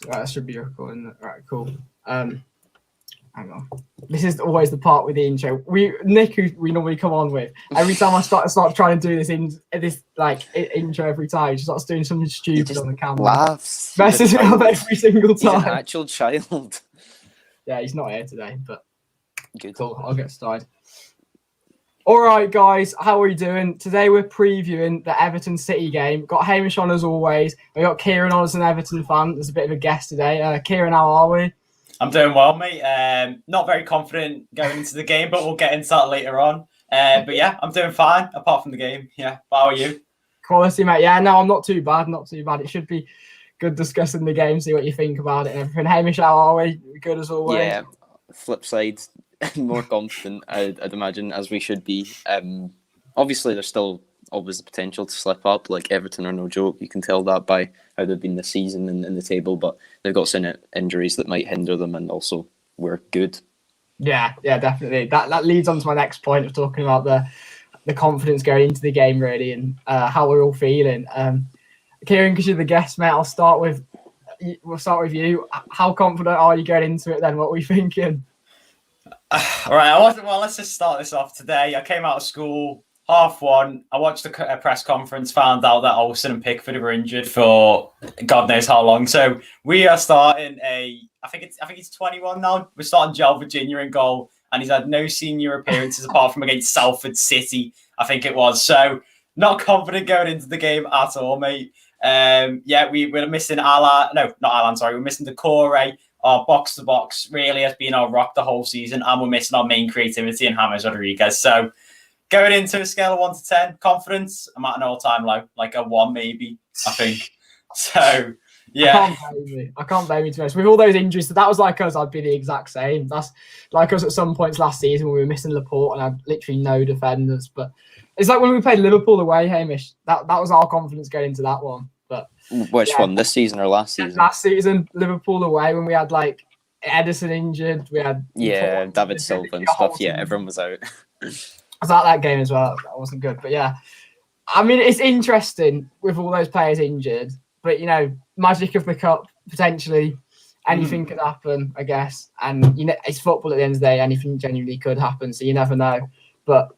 That should be recording. Right, cool. Hang on. This is always the part with the intro. Nick, who we normally come on with, every time I start trying to do this intro every time, he starts doing something stupid on the camera. Laughs. Messes it up every single time. He's an actual child. Yeah, he's not here today, but Good. cool. I'll get started. All right, guys, how are we doing? Today we're previewing the Everton City game. Got Hamish on as always. We got Kieran on as an Everton fan. There's a bit of a guest today. Kieran, how are we? I'm doing well, mate. Not very confident going into the game, but we'll get into that later on. But yeah, I'm doing fine, apart from the game. Yeah, how are you? Quality, mate. Yeah, no, I'm not too bad. Not too bad. It should be good discussing the game, see what you think about it and everything. Hamish, how are we? Good as always? Yeah, flip side, more confident, I'd imagine, as we should be. Obviously, there's still always the potential to slip up. Like, Everton are no joke. You can tell that by how they've been this season in the table, but they've got some injuries that might hinder them, and also we're good. Yeah, definitely. That leads on to my next point of talking about the confidence going into the game, really, and how we're all feeling. Kieran, because you're the guest, mate, we'll start with you. How confident are you going into it then? What are we thinking? All right, well, let's just start this off today. I came out of school 1:30. I watched the press conference, found out that Olsen and Pickford were injured for God knows how long. So we are starting I think he's 21 now. We're starting Joel Virginia in goal, and he's had no senior appearances apart from against Salford City, I think it was. So not confident going into the game at all, mate. We're missing we're missing Decore. Our box to box really has been our rock the whole season, and we're missing our main creativity in James Rodriguez. So going into a scale of 1 to 10, confidence, I'm at an all-time low, like a 1 maybe, I think. So yeah, I can't blame you too much with all those injuries. So that was like us. I'd be the exact same. That's like us at some points last season when we were missing Laporte and had literally no defenders. But it's like when we played Liverpool away, Hamish. That was our confidence going into that one. But which one, this season or last season? Last season, Liverpool away, when we had like Edison injured, we had David Silva and stuff. Yeah, everyone was out. I was at that game as well. That wasn't good, but yeah, I mean, it's interesting with all those players injured, but you know, magic of the cup, potentially anything could happen, I guess. And you know, it's football at the end of the day. Anything genuinely could happen, so you never know. But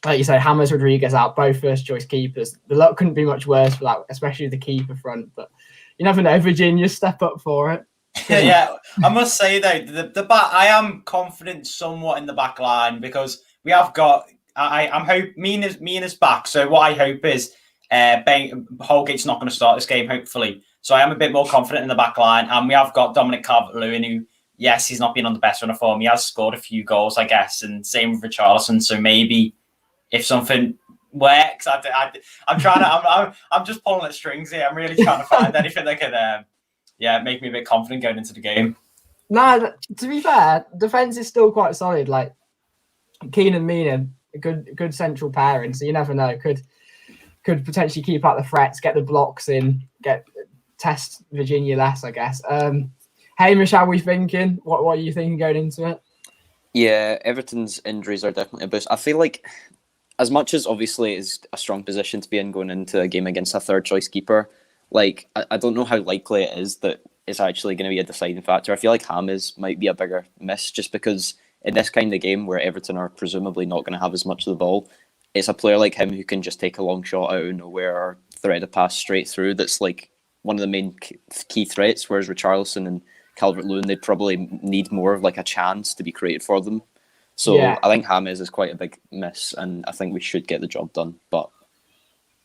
like you say, James Rodriguez out, both first choice keepers. The luck couldn't be much worse for that, especially the keeper front. But you never know, Virginia step up for it. Yeah, I must say though, the back, I am confident somewhat in the back line because we have got. I'm hope Mina's back. So what I hope is Holgate's not going to start this game, hopefully. So I am a bit more confident in the back line, and we have got Dominic Calvert-Lewin, who, yes, he's not been on the best run of form. He has scored a few goals, I guess, and same with Richarlison. So maybe if something works, I'm trying to. I'm just pulling at strings here. I'm really trying to find anything that can, make me a bit confident going into the game. No, to be fair, defense is still quite solid. Like Keane and Mina, a good central pairing. So you never know. Could potentially keep out the threats, get the blocks in, test Virginia less, I guess. Hamish, how are we thinking? What are you thinking going into it? Yeah, Everton's injuries are definitely a boost. I feel like, as much as obviously it is a strong position to be in going into a game against a third choice keeper, like I don't know how likely it is that it's actually going to be a deciding factor. I feel like James might be a bigger miss just because in this kind of game where Everton are presumably not going to have as much of the ball, it's a player like him who can just take a long shot out of nowhere or thread a pass straight through. That's like one of the main key threats, whereas Richarlison and Calvert-Lewin, they probably need more of like a chance to be created for them. So yeah. I think James is quite a big miss, and I think we should get the job done, but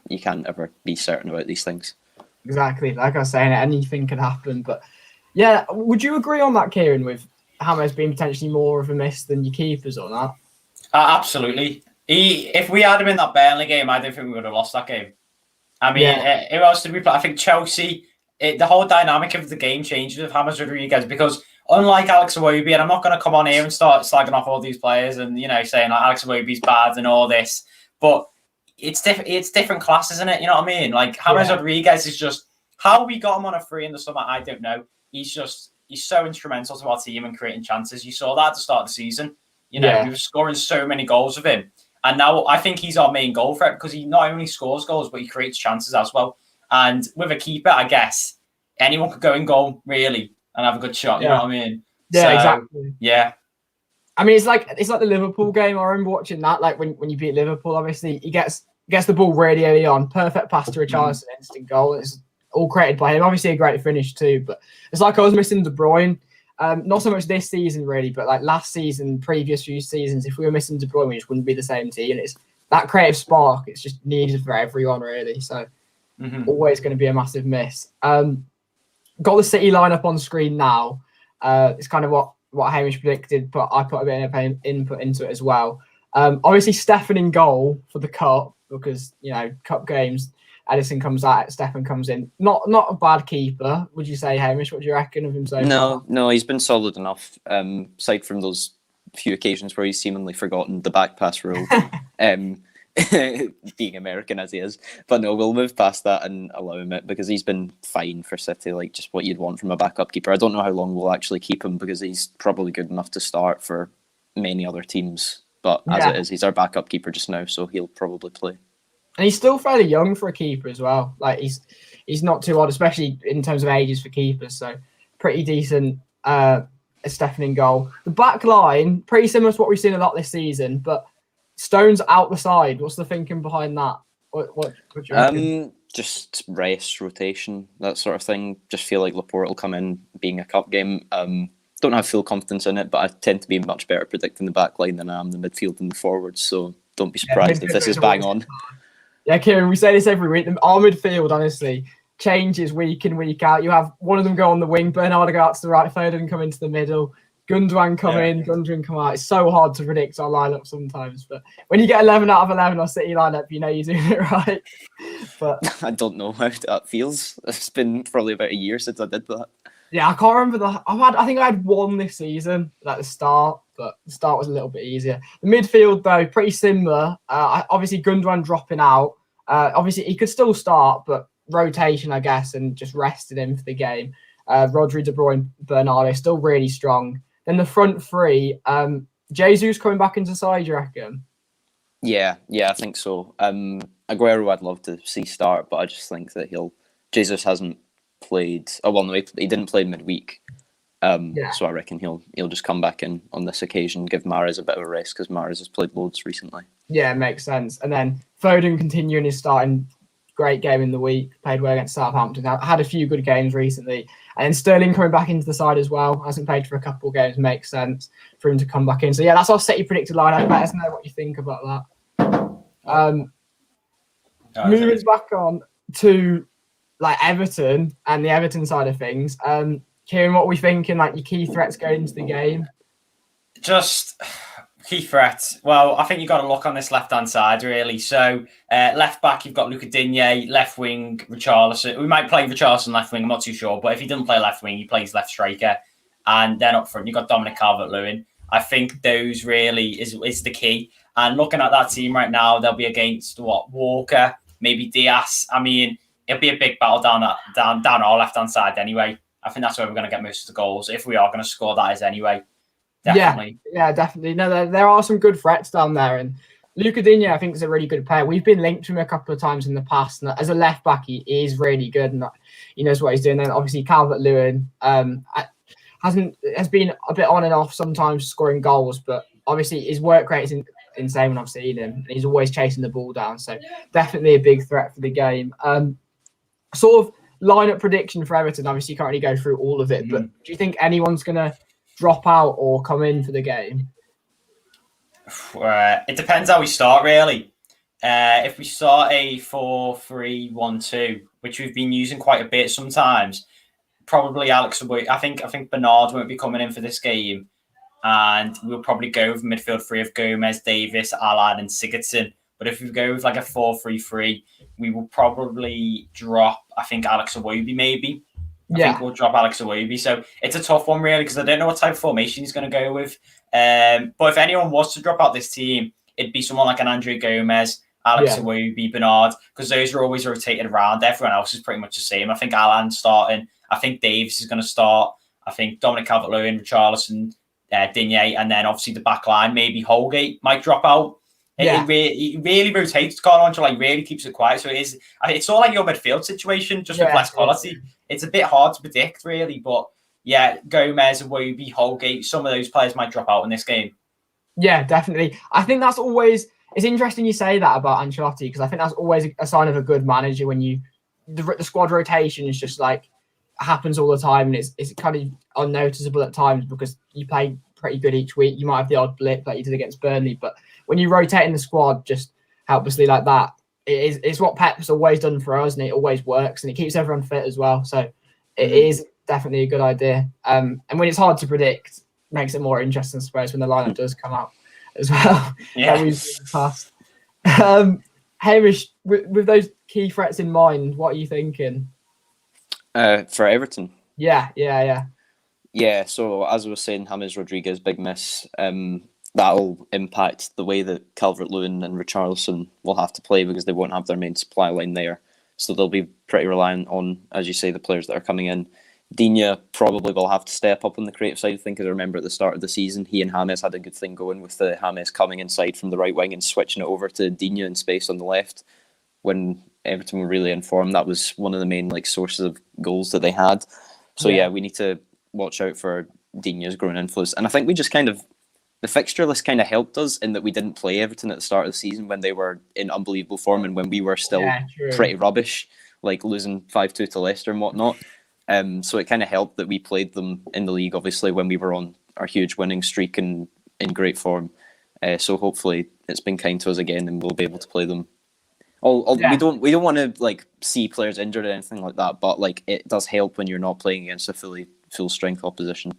you can't ever be certain about these things. Exactly. Like I was saying, anything could happen. But yeah, would you agree on that, Kieran, with James being potentially more of a miss than your keepers or not? Absolutely. If we had him in that Burnley game, I don't think we would have lost that game. I mean, who else did we play? I think Chelsea, the whole dynamic of the game changed with James Rodriguez because unlike Alex Iwobi, and I'm not going to come on here and start slagging off all these players and, you know, saying like Alex Iwobi's bad and all this, but it's different class, isn't it? You know what I mean? Like James Rodriguez is just, how we got him on a free in the summer, I don't know. He's so instrumental to our team and creating chances. You saw that at the start of the season. You know, we were scoring so many goals with him. And now I think he's our main goal threat because he not only scores goals, but he creates chances as well. And with a keeper, I guess, anyone could go in goal really and have a good shot. You know what I mean? Yeah, So, exactly. Yeah. I mean, it's like the Liverpool game. I remember watching that. Like when you beat Liverpool, obviously he gets the ball really early on, perfect pass to Richarlison, instant goal. It's all created by him. Obviously a great finish too. But it's like I was missing De Bruyne. Not so much this season really, but like last season, previous few seasons, if we were missing De Bruyne, we just wouldn't be the same team. And it's that creative spark. It's just needed for everyone really. So always going to be a massive miss. Got the City lineup on screen now. It's kind of what Hamish predicted, but I put a bit of input into it as well. Obviously, Stefan in goal for the cup because cup games. Ederson comes out, Stefan comes in. Not a bad keeper, would you say, Hamish? What do you reckon of him so far? No, he's been solid enough. Aside from those few occasions where he's seemingly forgotten the back pass rule, being American as he is. But no, we'll move past that and allow him it because he's been fine for City, like just what you'd want from a backup keeper. I don't know how long we'll actually keep him because he's probably good enough to start for many other teams. But as it is, he's our backup keeper just now, so he'll probably play. And he's still fairly young for a keeper as well. Like he's not too old, especially in terms of ages for keepers. So pretty decent. Stefan in goal. The back line, pretty similar to what we've seen a lot this season, but Stones out the side. What's the thinking behind that? What do you reckon? Just rest, rotation, that sort of thing. Just feel like Laporte will come in being a cup game. Don't have full confidence in it, but I tend to be much better predicting the back line than I am the midfield and the forwards. So don't be surprised if this is bang on. Yeah, Kieran, we say this every week. Our midfield, honestly, changes week in, week out. You have one of them go on the wing, Bernardo go out to the right, Foden come into the middle, Gundogan come in, Gundogan come out. It's so hard to predict our lineup sometimes. But when you get 11 out of 11 on City lineup, you know you're doing it right. But I don't know how that feels. It's been probably about a year since I did that. Yeah, I can't remember I think I had one this season at the start, but the start was a little bit easier. The midfield, though, pretty similar. Obviously, Gundogan dropping out. Obviously, he could still start, but rotation, I guess, and just rested him for the game. Rodri, De Bruyne, Bernardo, still really strong. Then the front three, Jesus coming back into side, you reckon? Yeah, I think so. Aguero, I'd love to see start, but I just think that Jesus hasn't played. Oh well, no, he didn't play midweek. So I reckon he'll just come back in on this occasion, give Mahrez a bit of a rest because Mahrez has played loads recently. Yeah, it makes sense. And then Foden continuing his starting great game in the week, played well against Southampton. Had a few good games recently. And then Sterling coming back into the side as well. Hasn't played for a couple of games, makes sense for him to come back in. So yeah, that's our City predicted lineup. Let us know what you think about that. Moving back on to like Everton and the Everton side of things. Kieran, what are we thinking? Like your key threats going into the game? Just key threats. Well, I think you've got to look on this left-hand side, really. So, left back, you've got Luca Digne, left wing, Richarlison. We might play Richarlison left wing, I'm not too sure. But if he doesn't play left wing, he plays left striker. And then up front, you've got Dominic Calvert-Lewin. I think those really is the key. And looking at that team right now, they'll be against, Walker, maybe Diaz. I mean, it'll be a big battle down our left-hand side anyway. I think that's where we're going to get most of the goals. If we are going to score, that is anyway. Definitely. Yeah, definitely. No, there are some good threats down there. And Luca Digne, I think, is a really good player. We've been linked to him a couple of times in the past. And as a left back, he is really good. And he knows what he's doing. And obviously, Calvert-Lewin has been a bit on and off sometimes scoring goals. But obviously, his work rate is insane when I've seen him. And he's always chasing the ball down. So definitely a big threat for the game. Sort of lineup prediction for Everton. Obviously, you can't really go through all of it. But do you think anyone's going to drop out or come in for the game? It depends how we start, really. If we start a 4-3-1-2, which we've been using quite a bit sometimes, probably Alex will. I think Bernard won't be coming in for this game, and we'll probably go with midfield three of Gomez, Davis, Allan, and Sigurdsson. But if we go with like a 4-3-3, we will probably drop, I think, Alex Iwobi maybe. I think we'll drop Alex Iwobi. So it's a tough one, really, because I don't know what type of formation he's going to go with. But if anyone was to drop out this team, it'd be someone like an Andre Gomez, Alex Iwobi, Bernard, because those are always rotated around. Everyone else is pretty much the same. I think Allan's starting. I think Davis is going to start. I think Dominic Calvert-Lewin, Richarlison, Digne, and then obviously the back line. Maybe Holgate might drop out. It really rotates. Carlo Ancelotti really keeps it quiet. So it's all like your midfield situation, just with less quality. It's a bit hard to predict, really. But yeah, Gomez, Iwobi, Holgate, some of those players might drop out in this game. Yeah, definitely. I think that's always, it's interesting you say that about Ancelotti, because I think that's always a sign of a good manager when the squad rotation is just like happens all the time, and it's kind of unnoticeable at times because you play pretty good each week. You might have the odd blip like you did against Burnley, but when you rotate in the squad just helplessly like that, it's what Pep's always done for us, and it always works, and it keeps everyone fit as well. So it is definitely a good idea. And when it's hard to predict, makes it more interesting, I suppose, when the lineup does come out as well. Yeah, we've passed. Hamish, with those key threats in mind, what are you thinking? For Everton. Yeah. Yeah, so as I was saying, James Rodriguez, big miss. That'll impact the way that Calvert-Lewin and Richarlison will have to play because they won't have their main supply line there. So they'll be pretty reliant on, as you say, the players that are coming in. Digne probably will have to step up on the creative side of things, because I remember at the start of the season, he and James had a good thing going with the James coming inside from the right wing and switching it over to Digne in space on the left. When Everton were really in form, that was one of the main sources of goals that they had. So yeah, we need to watch out for Digne's growing influence. And I think we just the fixture list kind of helped us in that we didn't play Everton at the start of the season when they were in unbelievable form and when we were still pretty rubbish, like losing 5-2 to Leicester and whatnot. So it kind of helped that we played them in the league, obviously, when we were on our huge winning streak and in great form. So hopefully it's been kind to us again and we'll be able to play them. We don't want to see players injured or anything like that, but it does help when you're not playing against a full strength opposition.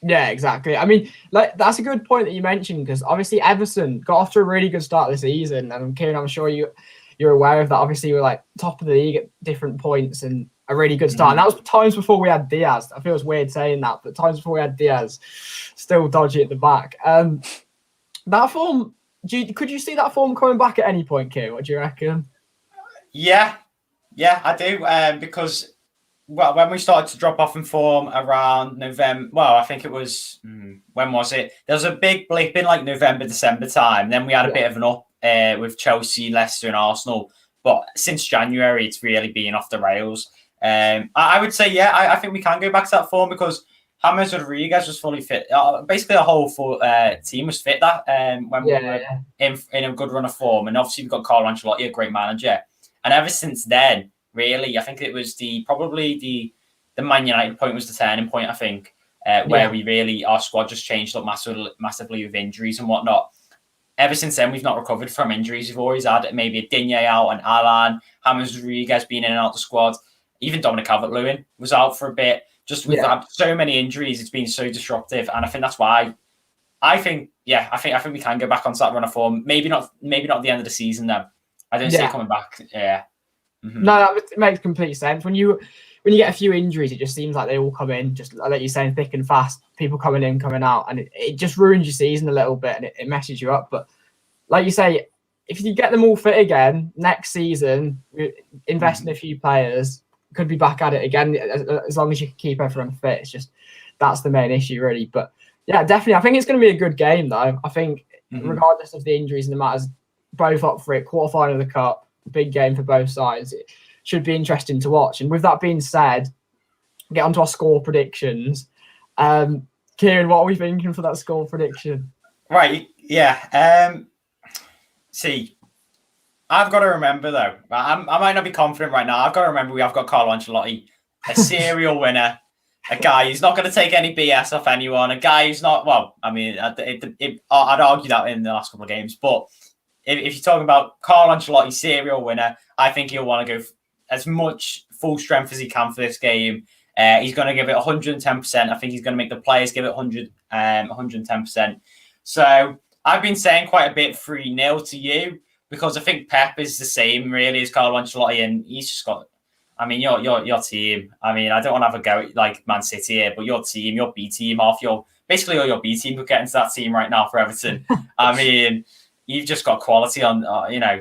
Yeah, exactly. I mean, that's a good point that you mentioned, because obviously Everton got off to a really good start this season, and Kieran, I'm sure you're aware of that. Obviously, we're top of the league at different points and a really good start. And that was times before we had Diaz. I feel it's weird saying that, but times before we had Diaz, still dodgy at the back. That form, could you see that form coming back at any point, Kieran? What do you reckon? Yeah, I do. Because when we started to drop off in form around November, well, I think it was, when was it? There was a big blip in November, December time. Then we had a bit of an up with Chelsea, Leicester and Arsenal. But since January, it's really been off the rails. I would say, I think we can go back to that form because James Rodriguez was fully fit. Basically, the whole team was fit when we were in a good run of form. And obviously, we've got Carlo Ancelotti, a great manager. And ever since then, really, I think it was probably the Man United point was the turning point, I think, where we really, our squad just changed up massively with injuries and whatnot. Ever since then, we've not recovered from injuries. We've always had maybe a Digne out, and Alan, James Rodriguez being in and out of the squad. Even Dominic Calvert-Lewin was out for a bit. We've had so many injuries; it's been so disruptive, and I think that's why. I think we can go back on that run of form. Maybe not at the end of the season though. I don't see it coming back. Yeah. Mm-hmm. No, that makes complete sense. When you get a few injuries, it just seems like they all come in, just like you're saying, thick and fast. People coming in, coming out, and it just ruins your season a little bit, and it messes you up. But like you say, if you get them all fit again next season, invest in a few players, could be back at it again as long as you can keep everyone fit. It's just that's the main issue, really. But yeah, definitely, I think it's going to be a good game, though. I think regardless of the injuries and the matters, both up for it. Quarterfinal of the cup, big game for both sides. It should be interesting to watch. And with that being said, get onto our score predictions. Kieran, what are we thinking for that score prediction? Right, yeah. See, I've got to remember though. I might not be confident right now. I've got to remember we have got Carlo Ancelotti, a serial winner, a guy who's not going to take any BS off anyone, a guy who's not. Well, I mean, I'd argue that in the last couple of games, but if you're talking about Carlo Ancelotti, serial winner, I think he'll want to go as much full strength as he can for this game. He's going to give it 110%. I think he's going to make the players give it 110%. So I've been saying quite a bit 3-0 to you because I think Pep is the same really as Carlo Ancelotti, and he's just got. I mean, your team. I mean, I don't want to have a go at like Man City here, but your team, your B team, basically all your B team could get into that team right now for Everton. I mean, you've just got quality on,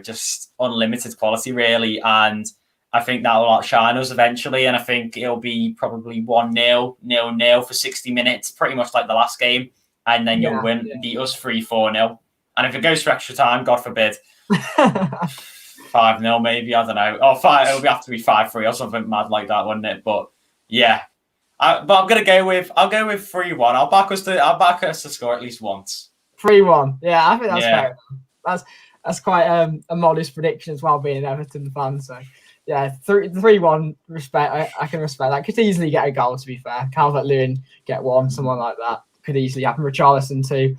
just unlimited quality really, and I think that will outshine us eventually, and I think it'll be probably 1-0, 0-0 for 60 minutes, pretty much like the last game, and then you'll beat us 3-4-0. And if it goes for extra time, God forbid, 5-0 maybe, I don't know. Or 5, it'll have to be 5-3 or something mad like that, wouldn't it? But yeah. But I'll go with 3-1. I'll back us to score at least once. 3-1. Yeah, I think that's Yeah. fair enough. That's quite a modest prediction as well, being an Everton fan. So yeah, 3-1. Respect. I can respect that. Could easily get a goal, to be fair. Calvert-Lewin get one, someone like that. Could easily happen. Richarlison too.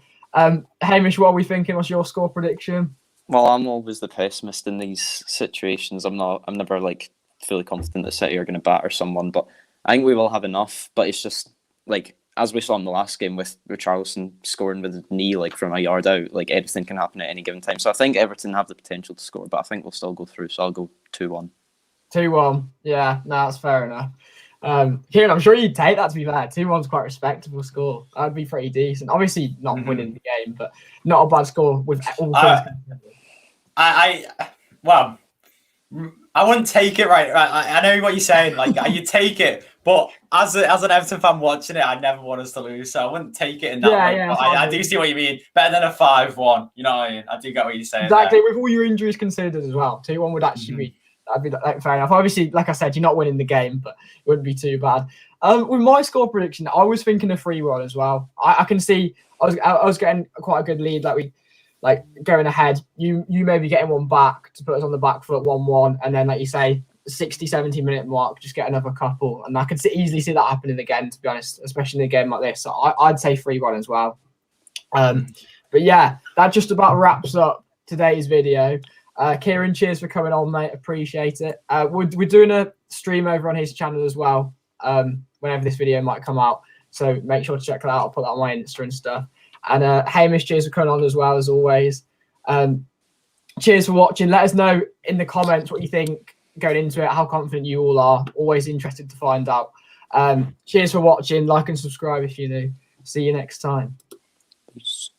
Hamish, what are we thinking? What's your score prediction? Well, I'm always the pessimist in these situations. I'm never like fully confident that City are going to batter someone, but I think we will have enough. But it's just like, as we saw in the last game with Richarlison scoring with his knee like from a yard out, like anything can happen at any given time. So I think Everton have the potential to score, but I think we'll still go through. So I'll go 2-1. 2-1. Yeah, no, that's fair enough. Kieran, I'm sure you'd take that, to be fair. 2-1's quite a respectable score. That'd be pretty decent. Obviously not winning the game, but not a bad score with all things considered. Well, I wouldn't take it right. I know what you're saying. Like, you take it, but as an Everton fan watching it, I never want us to lose, so I wouldn't take it in that way. Yeah, But I do see what you mean. Better than a 5-1. You know what I mean? I do get what you're saying. Exactly, there. with all your injuries considered as well. 2-1 would actually be, that'd be like, fair enough. Obviously, like I said, you're not winning the game, but it wouldn't be too bad. With my score prediction, I was thinking a 3-1 as well. I can see I was getting quite a good lead, like going ahead. You maybe getting one back to put us on the back foot, 1-1, and then, like you say, 60, 70-minute mark, just get another couple. And I could easily see that happening again, to be honest, especially in a game like this. So I'd say 3-1 as well. But yeah, that just about wraps up today's video. Kieran, cheers for coming on, mate. Appreciate it. We're doing a stream over on his channel as well, whenever this video might come out. So make sure to check that out. I'll put that on my Insta and stuff. And Hamish, cheers for coming on as well, as always. Cheers for watching. Let us know in the comments what you think going into it, how confident you all are. Always interested to find out. Cheers for watching. Like and subscribe if you're new. See you next time. Peace.